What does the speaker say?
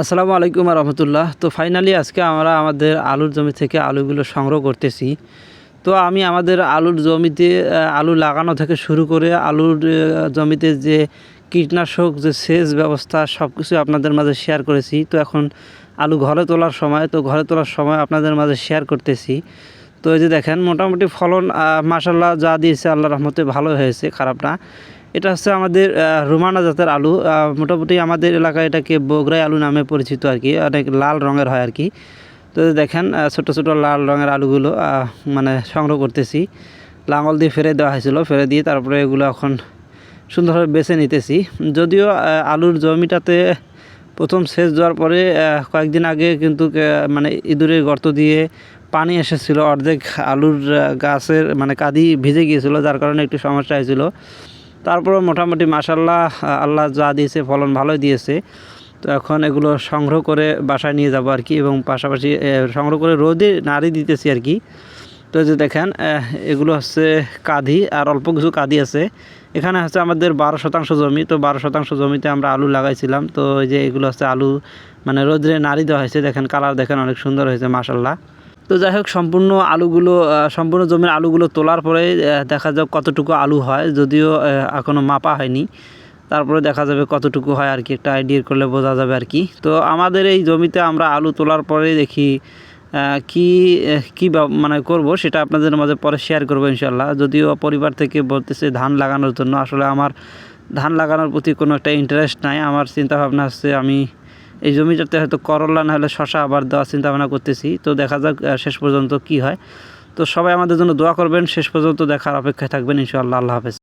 আসসালামু আলাইকুম রহমতুল্লাহ। তো ফাইনালি আজকে আমরা আমাদের আলুর জমি থেকে আলুগুলো সংগ্রহ করতেছি। তো আমি আমাদের আলুর জমিতে আলু লাগানো থেকে শুরু করে আলুর জমিতে যে কীটনাশক যে সেচ ব্যবস্থা সব কিছু আপনাদের মাঝে শেয়ার করেছি। তো এখন আলু ঘরে তোলার সময়, ঘরে তোলার সময় আপনাদের মাঝে শেয়ার করতেছি। তো এই যে দেখেন মোটামুটি ফলন মাশাল্লাহ যা দিয়েছে আল্লাহর রহমতে ভালো হয়েছে, খারাপ না। এটা হচ্ছে আমাদের রোমানা জাতের আলু। মোটামুটি আমাদের এলাকায় এটাকে বগুড়াই আলু নামে পরিচিত আর কি, অনেক লাল রঙের হয় আর কি। তো দেখেন ছোট ছোট লাল রঙের আলুগুলো মানে সংগ্রহ করতেছি। লাঙল দিয়ে ফেরে দেওয়া হয়েছিল, ফেরে দিয়ে তারপরে এগুলো এখন সুন্দরভাবে বেছে নিতেছি। যদিও আলুর জমিটাতে প্রথম সেচ দেওয়ার পরে কয়েকদিন আগে কিন্তু মানে ইঁদুরের গর্ত দিয়ে পানি এসেছিলো, অর্ধেক আলুর গাছের মানে কাঁদি ভিজে গিয়েছিল, যার কারণে একটু সমস্যা হয়েছিল। তারপরে মোটামুটি মাশাল্লাহ আল্লাহ যা দিয়েছে ফলন ভালোই দিয়েছে। তো এখন এগুলো সংগ্রহ করে বাসায় নিয়ে যাব আর কি, এবং পাশাপাশি সংগ্রহ করে রোদে নাড়ি দিতেছি আর কি। তো যে দেখেন এগুলো হচ্ছে কাঁদি, আর অল্প কিছু কাঁদি আছে। এখানে হচ্ছে আমাদের 12% জমি। তো 12% জমিতে আমরা আলু লাগাইছিলাম। তো এই যে এগুলো হচ্ছে আলু মানে রোদে নাড়ি দেওয়া হয়েছে। দেখেন কালার দেখেন অনেক সুন্দর হয়েছে মাশাল্লাহ। তো যাই হোক সম্পূর্ণ জমির আলুগুলো তোলার পরে দেখা যাক কতটুকু আলু হয়, যদিও এখনও মাপা হয়নি। তারপরে দেখা যাবে কতটুকু হয় আর কি, একটা আইডিয়া করলে বোঝা যাবে আর কি। তো আমাদের এই জমিতে আমরা আলু তোলার পরে দেখি কি কি মানে করব, সেটা আপনাদের মাঝে পরে শেয়ার করবো ইনশাল্লাহ। যদিও পরিবার থেকে বলতেছে ধান লাগানোর জন্য, আসলে আমার ধান লাগানোর প্রতি কোনো একটা ইন্টারেস্ট নাই। আমার চিন্তা ভাবনা হচ্ছে আমি এই জমিটাতে হয়তো করলা না হলে শশা আবার দেওয়ার চিন্তা ভাবনা করতেছি। তো দেখা যাক শেষ পর্যন্ত কি হয়। তো সবাই আমাদের জন্য দোয়া করবেন, শেষ পর্যন্ত দেখার অপেক্ষায় থাকবেন ইনশাআল্লাহ। আল্লাহ হাফেজ।